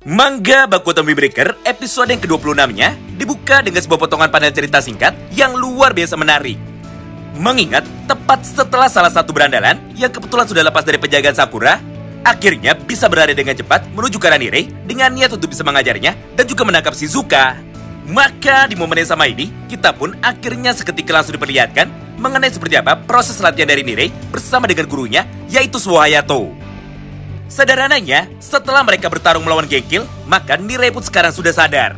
Manga Baku Tommy Breaker episode yang ke-26-nya dibuka dengan sebuah potongan panel cerita singkat yang luar biasa menarik. Mengingat tepat setelah salah satu berandalan yang kebetulan sudah lepas dari penjagaan Sakura, akhirnya bisa berlari dengan cepat menuju ke arah Nirei dengan niat untuk bisa mengajarnya dan juga menangkap Shizuka. Maka di momen yang sama ini, kita pun akhirnya seketika langsung diperlihatkan mengenai seperti apa proses latihan dari Nirei bersama dengan gurunya, yaitu Suo Hayato. Sederhananya, setelah mereka bertarung melawan Gengkil, maka Nirei pun sekarang sudah sadar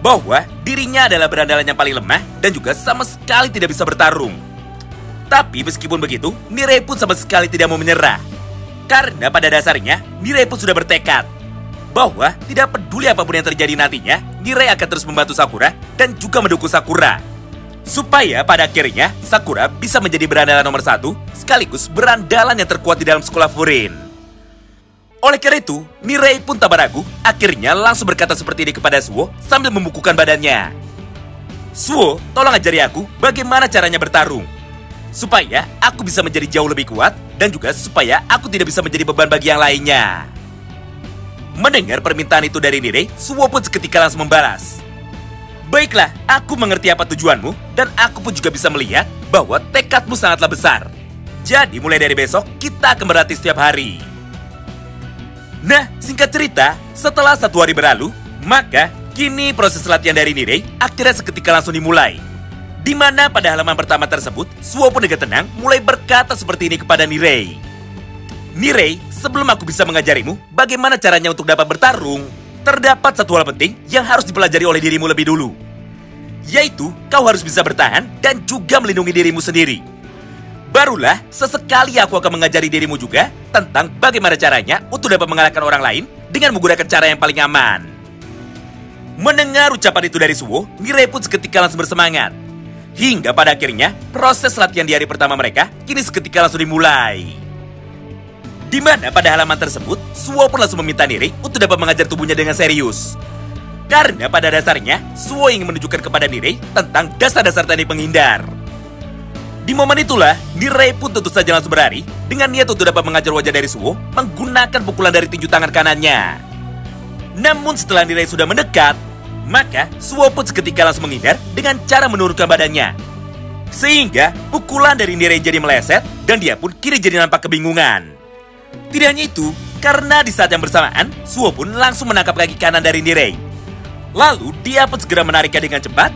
bahwa dirinya adalah berandalan yang paling lemah dan juga sama sekali tidak bisa bertarung. Tapi meskipun begitu, Nirei pun sama sekali tidak mau menyerah. Karena pada dasarnya, Nirei pun sudah bertekad bahwa tidak peduli apapun yang terjadi nantinya, Nirei akan terus membantu Sakura dan juga mendukung Sakura. Supaya pada akhirnya, Sakura bisa menjadi berandalan nomor 1, sekaligus berandalan yang terkuat di dalam sekolah Furin. Oleh karena itu, Nirei pun tak ragu, akhirnya langsung berkata seperti ini kepada Suo sambil membukukan badannya. Suo, tolong ajari aku bagaimana caranya bertarung, supaya aku bisa menjadi jauh lebih kuat dan juga supaya aku tidak bisa menjadi beban bagi yang lainnya. Mendengar permintaan itu dari Nirei, Suo pun seketika langsung membalas. Baiklah, aku mengerti apa tujuanmu dan aku pun juga bisa melihat bahwa tekadmu sangatlah besar. Jadi mulai dari besok, kita akan berlatih setiap hari. Nah, singkat cerita, setelah 1 hari berlalu, maka kini proses latihan dari Nirei akhirnya seketika langsung dimulai. Di mana pada halaman pertama tersebut, Suo pun dengan tenang mulai berkata seperti ini kepada Nirei. Nirei, sebelum aku bisa mengajarimu bagaimana caranya untuk dapat bertarung, terdapat satu hal penting yang harus dipelajari oleh dirimu lebih dulu. Yaitu, kau harus bisa bertahan dan juga melindungi dirimu sendiri. Barulah sesekali aku akan mengajari dirimu juga tentang bagaimana caranya untuk dapat mengalahkan orang lain dengan menggunakan cara yang paling aman. Mendengar ucapan itu dari Suo, Nirei pun seketika langsung bersemangat. Hingga pada akhirnya, proses latihan di hari pertama mereka kini seketika langsung dimulai. Di mana pada halaman tersebut, Suo pun langsung meminta Nirei untuk dapat mengajar tubuhnya dengan serius. Karena pada dasarnya, Suo ingin menunjukkan kepada Nirei tentang dasar-dasar teknik penghindar. Di momen itulah, Nirei pun tentu saja langsung berlari dengan niat untuk dapat mengajar wajah dari Suo menggunakan pukulan dari tinju tangan kanannya. Namun setelah Nirei sudah mendekat, maka Suo pun seketika langsung menghindar dengan cara menurunkan badannya. Sehingga pukulan dari Nirei jadi meleset dan dia pun kini jadi nampak kebingungan. Tidak hanya itu, karena di saat yang bersamaan, Suo pun langsung menangkap kaki kanan dari Nirei. Lalu dia pun segera menariknya dengan cepat,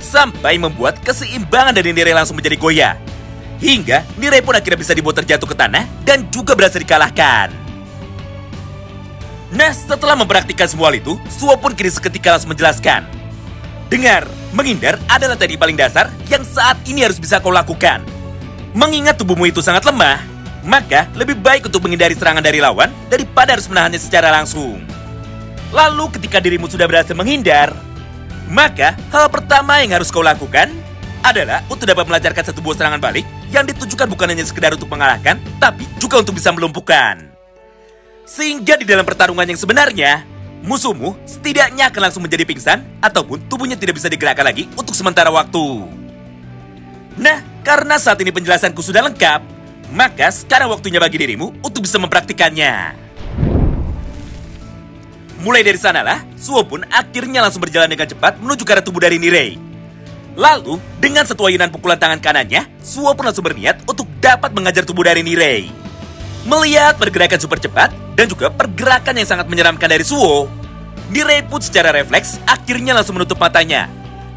sampai membuat keseimbangan dari Nirei langsung menjadi goyah. Hingga Nirei pun akhirnya bisa dibuat terjatuh ke tanah dan juga berhasil dikalahkan. Nah, setelah mempraktikkan semua hal itu, Suo pun kini seketika langsung menjelaskan. Dengar, menghindar adalah teknik paling dasar yang saat ini harus bisa kau lakukan. Mengingat tubuhmu itu sangat lemah, maka lebih baik untuk menghindari serangan dari lawan daripada harus menahannya secara langsung. Lalu ketika dirimu sudah berhasil menghindar, maka hal pertama yang harus kau lakukan adalah untuk dapat melancarkan satu buah serangan balik yang ditujukan bukan hanya sekedar untuk mengalahkan, tapi juga untuk bisa melumpuhkan. Sehingga di dalam pertarungan yang sebenarnya, musuhmu setidaknya akan langsung menjadi pingsan ataupun tubuhnya tidak bisa digerakkan lagi untuk sementara waktu. Nah, karena saat ini penjelasanku sudah lengkap, maka sekarang waktunya bagi dirimu untuk bisa mempraktikannya. Mulai dari sanalah, Suo pun akhirnya langsung berjalan dengan cepat menuju ke arah tubuh dari Nirei. Lalu, dengan satu ayunan pukulan tangan kanannya, Suo pun langsung berniat untuk dapat mengajar tubuh dari Nirei. Melihat pergerakan super cepat dan juga pergerakan yang sangat menyeramkan dari Suo, Nirei pun secara refleks akhirnya langsung menutup matanya.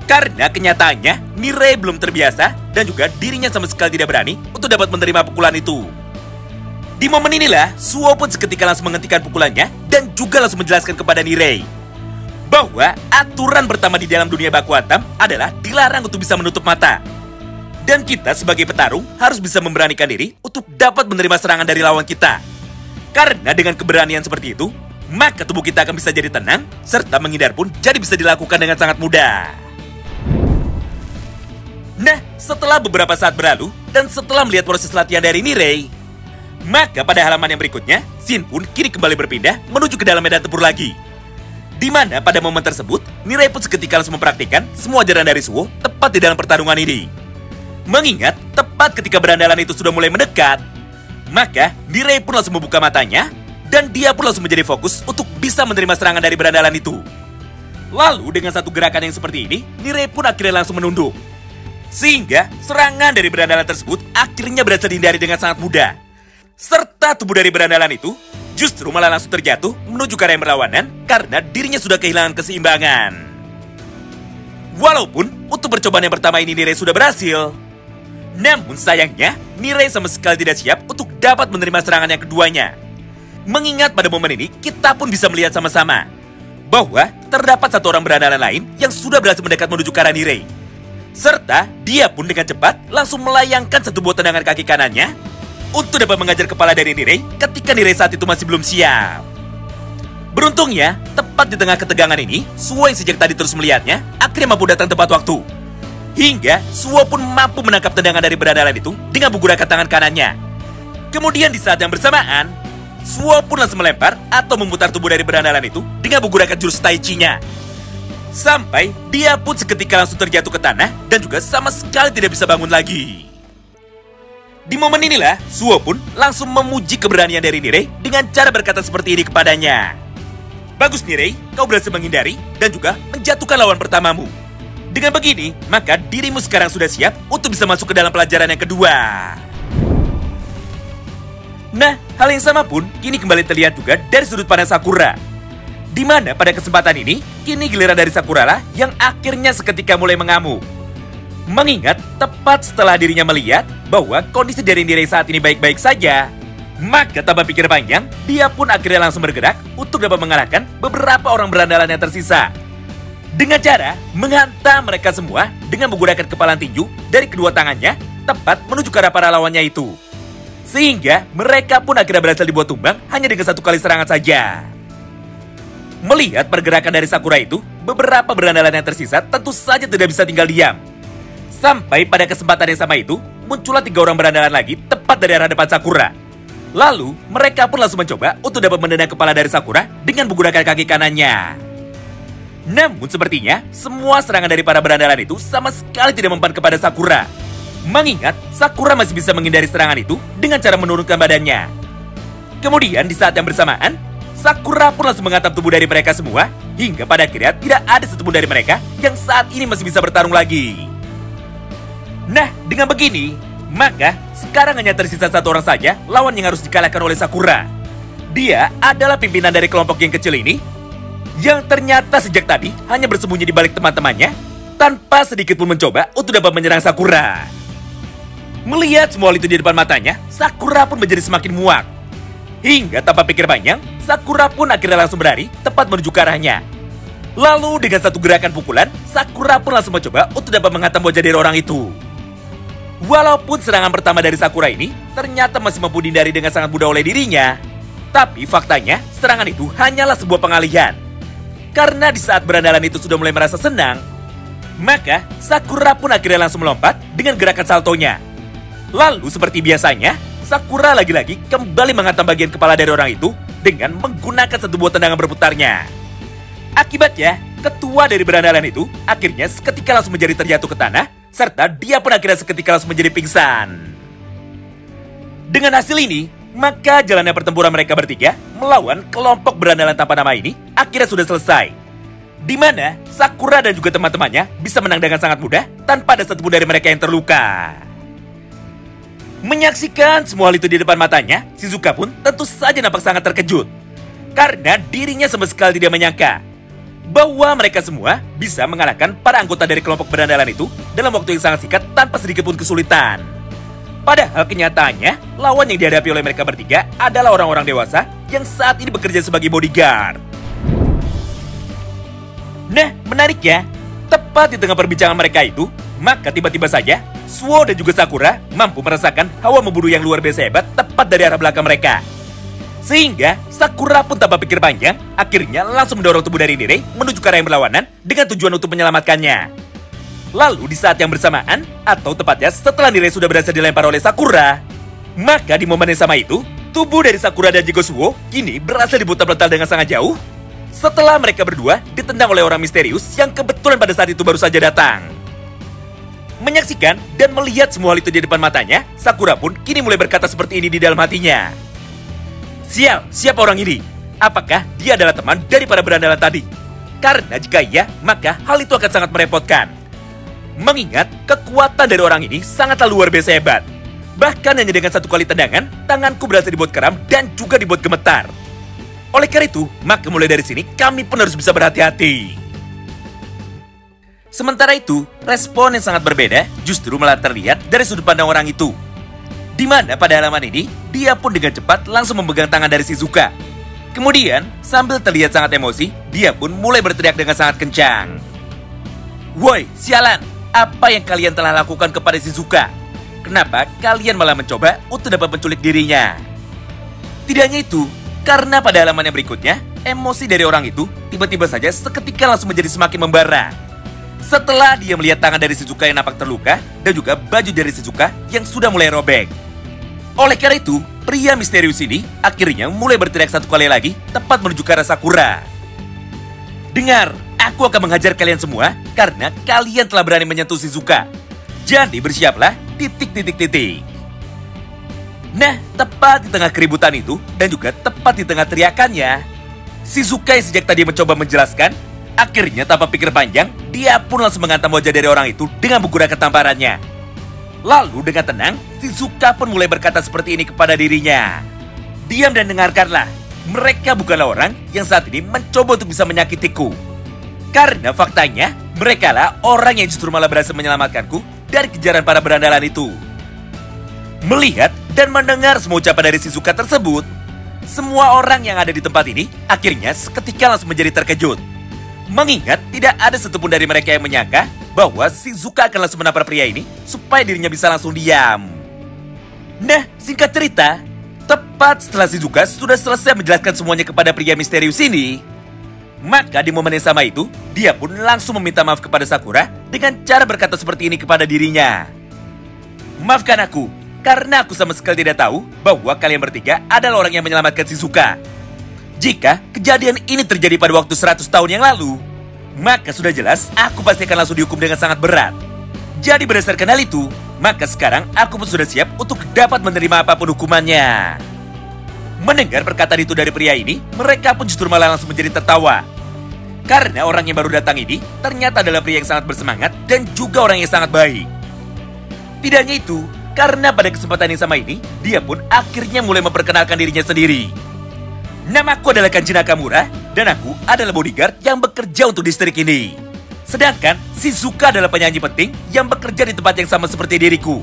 Karena kenyataannya, Nirei belum terbiasa dan juga dirinya sama sekali tidak berani untuk dapat menerima pukulan itu. Di momen inilah, Suo pun seketika langsung menghentikan pukulannya dan juga langsung menjelaskan kepada Nirei bahwa aturan pertama di dalam dunia baku hantam adalah dilarang untuk bisa menutup mata. Dan kita sebagai petarung harus bisa memberanikan diri untuk dapat menerima serangan dari lawan kita. Karena dengan keberanian seperti itu, maka tubuh kita akan bisa jadi tenang, serta menghindar pun jadi bisa dilakukan dengan sangat mudah. Nah, setelah beberapa saat berlalu dan setelah melihat proses latihan dari Nirei, maka pada halaman yang berikutnya, Shin pun kini kembali berpindah menuju ke dalam medan tempur lagi. Di mana pada momen tersebut, Nirei pun seketika langsung mempraktikkan semua ajaran dari Suo tepat di dalam pertarungan ini. Mengingat tepat ketika berandalan itu sudah mulai mendekat, maka Nirei pun langsung membuka matanya dan dia pun langsung menjadi fokus untuk bisa menerima serangan dari berandalan itu. Lalu dengan satu gerakan yang seperti ini, Nirei pun akhirnya langsung menunduk. Sehingga serangan dari berandalan tersebut akhirnya berhasil dihindari dengan sangat mudah. Serta tubuh dari berandalan itu justru malah langsung terjatuh menuju ke arah yang berlawanan karena dirinya sudah kehilangan keseimbangan. Walaupun untuk percobaan yang pertama ini Nirei sudah berhasil, namun sayangnya Nirei sama sekali tidak siap untuk dapat menerima serangan yang keduanya. Mengingat pada momen ini kita pun bisa melihat sama-sama bahwa terdapat satu orang berandalan lain yang sudah berhasil mendekat menuju ke arah Nirei. Serta dia pun dengan cepat langsung melayangkan satu buah tendangan kaki kanannya untuk dapat mengajar kepala dari Nirei ketika Nirei saat itu masih belum siap. Beruntungnya, tepat di tengah ketegangan ini, Suo yang sejak tadi terus melihatnya akhirnya mampu datang tepat waktu. Hingga Suo pun mampu menangkap tendangan dari berandalan itu dengan menggunakan tangan kanannya. Kemudian di saat yang bersamaan, Suo pun langsung melempar atau memutar tubuh dari berandalan itu dengan menggunakan jurus Tai Chi-nya. Sampai dia pun seketika langsung terjatuh ke tanah dan juga sama sekali tidak bisa bangun lagi. Di momen inilah, Suo pun langsung memuji keberanian dari Nirei dengan cara berkata seperti ini kepadanya. Bagus Nirei, kau berhasil menghindari dan juga menjatuhkan lawan pertamamu. Dengan begini, maka dirimu sekarang sudah siap untuk bisa masuk ke dalam pelajaran yang kedua. Nah, hal yang sama pun kini kembali terlihat juga dari sudut pandang Sakura. Di mana pada kesempatan ini, kini giliran dari Sakura lah yang akhirnya seketika mulai mengamuk. Mengingat tepat setelah dirinya melihat bahwa kondisi dari Nirei saat ini baik-baik saja, maka tanpa pikir panjang, dia pun akhirnya langsung bergerak untuk dapat mengalahkan beberapa orang berandalan yang tersisa. Dengan cara menghantam mereka semua dengan menggunakan kepalan tinju dari kedua tangannya tepat menuju ke arah para lawannya itu. Sehingga mereka pun akhirnya berhasil dibuat tumbang hanya dengan satu kali serangan saja. Melihat pergerakan dari Sakura itu, beberapa berandalan yang tersisa tentu saja tidak bisa tinggal diam. Sampai pada kesempatan yang sama itu, muncullah 3 orang berandalan lagi tepat dari arah depan Sakura. Lalu, mereka pun langsung mencoba untuk dapat menendang kepala dari Sakura dengan menggunakan kaki kanannya. Namun sepertinya, semua serangan dari para berandalan itu sama sekali tidak mempan kepada Sakura. Mengingat, Sakura masih bisa menghindari serangan itu dengan cara menurunkan badannya. Kemudian di saat yang bersamaan, Sakura pun langsung menghantam tubuh dari mereka semua, hingga pada akhirnya tidak ada satupun dari mereka yang saat ini masih bisa bertarung lagi. Nah, dengan begini, maka sekarang hanya tersisa satu orang saja lawan yang harus dikalahkan oleh Sakura. Dia adalah pimpinan dari kelompok yang kecil ini, yang ternyata sejak tadi hanya bersembunyi di balik teman-temannya, tanpa sedikit pun mencoba untuk dapat menyerang Sakura. Melihat semua hal itu di depan matanya, Sakura pun menjadi semakin muak. Hingga tanpa pikir panjang, Sakura pun akhirnya langsung berlari tepat menuju ke arahnya. Lalu dengan satu gerakan pukulan, Sakura pun langsung mencoba untuk dapat menghantam wajah dari orang itu. Walaupun serangan pertama dari Sakura ini ternyata masih mampu dihindari dengan sangat mudah oleh dirinya, tapi faktanya serangan itu hanyalah sebuah pengalihan. Karena di saat berandalan itu sudah mulai merasa senang, maka Sakura pun akhirnya langsung melompat dengan gerakan saltonya. Lalu seperti biasanya, Sakura lagi-lagi kembali menghantam bagian kepala dari orang itu dengan menggunakan satu buah tendangan berputarnya. Akibatnya, ketua dari berandalan itu akhirnya seketika langsung menjadi terjatuh ke tanah, serta dia pun akhirnya seketika langsung menjadi pingsan. Dengan hasil ini, maka jalannya pertempuran mereka bertiga melawan kelompok berandalan tanpa nama ini akhirnya sudah selesai. Di mana Sakura dan juga teman-temannya bisa menang dengan sangat mudah tanpa ada satupun dari mereka yang terluka. Menyaksikan semua hal itu di depan matanya, Shizuka pun tentu saja nampak sangat terkejut. Karena dirinya sama sekali tidak menyangka bahwa mereka semua bisa mengalahkan para anggota dari kelompok berandalan itu dalam waktu yang sangat singkat tanpa sedikit pun kesulitan. Padahal kenyataannya, lawan yang dihadapi oleh mereka bertiga adalah orang-orang dewasa yang saat ini bekerja sebagai bodyguard. Nah, menariknya, tepat di tengah perbincangan mereka itu, maka tiba-tiba saja Suo dan juga Sakura mampu merasakan hawa membunuh yang luar biasa hebat tepat dari arah belakang mereka. Sehingga Sakura pun tanpa pikir panjang, akhirnya langsung mendorong tubuh dari Nirei menuju ke arah yang berlawanan dengan tujuan untuk menyelamatkannya. Lalu di saat yang bersamaan, atau tepatnya setelah Nirei sudah berhasil dilempar oleh Sakura, maka di momen yang sama itu, tubuh dari Sakura dan juga Suo kini berhasil diputar-putar dengan sangat jauh setelah mereka berdua ditendang oleh orang misterius yang kebetulan pada saat itu baru saja datang. Menyaksikan dan melihat semua hal itu di depan matanya, Sakura pun kini mulai berkata seperti ini di dalam hatinya. Sial, siapa orang ini? Apakah dia adalah teman dari para berandalan tadi? Karena jika iya, maka hal itu akan sangat merepotkan. Mengingat kekuatan dari orang ini sangatlah luar biasa hebat. Bahkan hanya dengan satu kali tendangan, tanganku berhasil dibuat kram dan juga dibuat gemetar. Oleh karena itu, maka mulai dari sini kami pun harus bisa berhati-hati. Sementara itu, respon yang sangat berbeda justru malah terlihat dari sudut pandang orang itu. Di mana pada halaman ini, dia pun dengan cepat langsung memegang tangan dari Shizuka. Kemudian, sambil terlihat sangat emosi, dia pun mulai berteriak dengan sangat kencang. Woi, sialan! Apa yang kalian telah lakukan kepada Shizuka? Kenapa kalian malah mencoba untuk dapat menculik dirinya? Tidak hanya itu, karena pada halaman yang berikutnya, emosi dari orang itu tiba-tiba saja seketika langsung menjadi semakin membara. Setelah dia melihat tangan dari Shizuka yang nampak terluka dan juga baju dari Shizuka yang sudah mulai robek. Oleh karena itu, pria misterius ini akhirnya mulai berteriak satu kali lagi tepat menuju ke arah Sakura. Dengar, aku akan menghajar kalian semua karena kalian telah berani menyentuh Shizuka. Jadi bersiaplah, titik. Nah, tepat di tengah keributan itu dan juga tepat di tengah teriakannya, Shizuka yang sejak tadi mencoba menjelaskan, akhirnya tanpa pikir panjang, dia pun langsung menghantam wajah dari orang itu dengan menggunakan tamparannya. Lalu dengan tenang, Shizuka pun mulai berkata seperti ini kepada dirinya. Diam dan dengarkanlah, mereka bukanlah orang yang saat ini mencoba untuk bisa menyakitiku. Karena faktanya, mereka lah orang yang justru malah berhasil menyelamatkanku dari kejaran para berandalan itu. Melihat dan mendengar semua ucapan dari Shizuka tersebut, semua orang yang ada di tempat ini akhirnya seketika langsung menjadi terkejut. Mengingat tidak ada satupun dari mereka yang menyangka bahwa Shizuka akan langsung menampar pria ini supaya dirinya bisa langsung diam. Nah, singkat cerita, tepat setelah Shizuka sudah selesai menjelaskan semuanya kepada pria misterius ini, maka di momen yang sama itu, dia pun langsung meminta maaf kepada Sakura dengan cara berkata seperti ini kepada dirinya. Maafkan aku, karena aku sama sekali tidak tahu bahwa kalian bertiga adalah orang yang menyelamatkan Shizuka. Jika kejadian ini terjadi pada waktu 100 tahun yang lalu, maka sudah jelas aku pasti akan langsung dihukum dengan sangat berat. Jadi berdasarkan hal itu, maka sekarang aku pun sudah siap untuk dapat menerima apapun hukumannya. Mendengar perkataan itu dari pria ini, mereka pun justru malah langsung menjadi tertawa. Karena orang yang baru datang ini ternyata adalah pria yang sangat bersemangat dan juga orang yang sangat baik. Tidak hanya itu, karena pada kesempatan yang sama ini, dia pun akhirnya mulai memperkenalkan dirinya sendiri. Namaku adalah Kanji Nakamura, dan aku adalah bodyguard yang bekerja untuk distrik ini. Sedangkan Shizuka adalah penyanyi penting yang bekerja di tempat yang sama seperti diriku.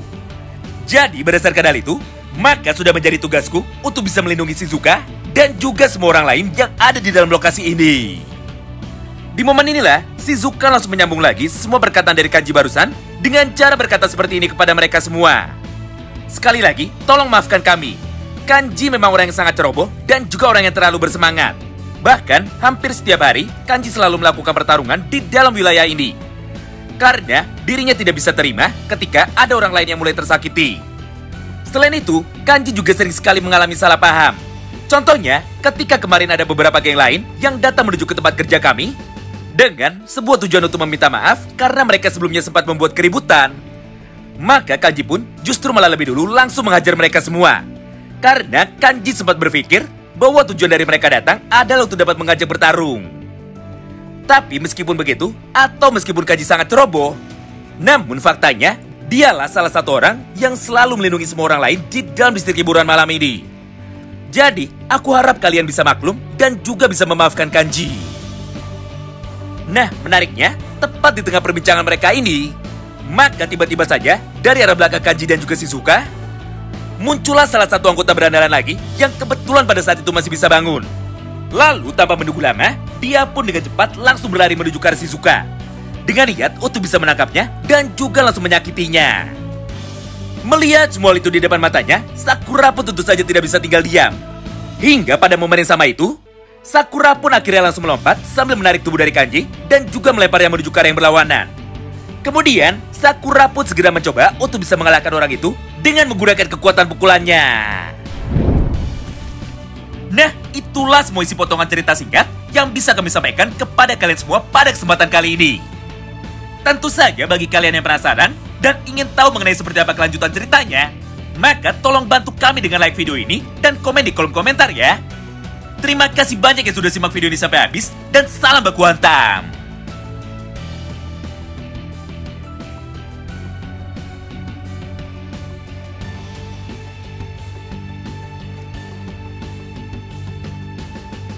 Jadi berdasarkan hal itu, maka sudah menjadi tugasku untuk bisa melindungi Shizuka dan juga semua orang lain yang ada di dalam lokasi ini. Di momen inilah, Shizuka langsung menyambung lagi semua perkataan dari Kanji barusan dengan cara berkata seperti ini kepada mereka semua. Sekali lagi, tolong maafkan kami. Kanji memang orang yang sangat ceroboh dan juga orang yang terlalu bersemangat. Bahkan, hampir setiap hari, Kanji selalu melakukan pertarungan di dalam wilayah ini. Karena dirinya tidak bisa terima ketika ada orang lain yang mulai tersakiti. Selain itu, Kanji juga sering sekali mengalami salah paham. Contohnya, ketika kemarin ada beberapa geng lain yang datang menuju ke tempat kerja kami, dengan sebuah tujuan untuk meminta maaf karena mereka sebelumnya sempat membuat keributan, maka Kanji pun justru malah lebih dulu langsung menghajar mereka semua. Karena Kanji sempat berpikir bahwa tujuan dari mereka datang adalah untuk dapat mengajak bertarung. Tapi meskipun begitu, atau meskipun Kanji sangat ceroboh, namun faktanya, dialah salah satu orang yang selalu melindungi semua orang lain di dalam distrik hiburan malam ini. Jadi, aku harap kalian bisa maklum dan juga bisa memaafkan Kanji. Nah, menariknya, tepat di tengah perbincangan mereka ini, maka tiba-tiba saja, dari arah belakang Kanji dan juga Shizuka, muncullah salah satu anggota berandalan lagi yang kebetulan pada saat itu masih bisa bangun. Lalu tanpa menunggu lama, dia pun dengan cepat langsung berlari menuju ke arah Shizuka dengan niat untuk bisa menangkapnya dan juga langsung menyakitinya. Melihat semua itu di depan matanya, Sakura pun tentu saja tidak bisa tinggal diam. Hingga pada momen yang sama itu, Sakura pun akhirnya langsung melompat sambil menarik tubuh dari Kanji dan juga melemparnya menuju ke arah yang berlawanan. Kemudian, Sakura pun segera mencoba untuk bisa mengalahkan orang itu dengan menggunakan kekuatan pukulannya. Nah, itulah semua isi potongan cerita singkat yang bisa kami sampaikan kepada kalian semua pada kesempatan kali ini. Tentu saja bagi kalian yang penasaran dan ingin tahu mengenai seperti apa kelanjutan ceritanya, Maka tolong bantu kami dengan like video ini dan komen di kolom komentar ya. Terima kasih banyak yang sudah simak video ini sampai habis, dan salam baku hantam.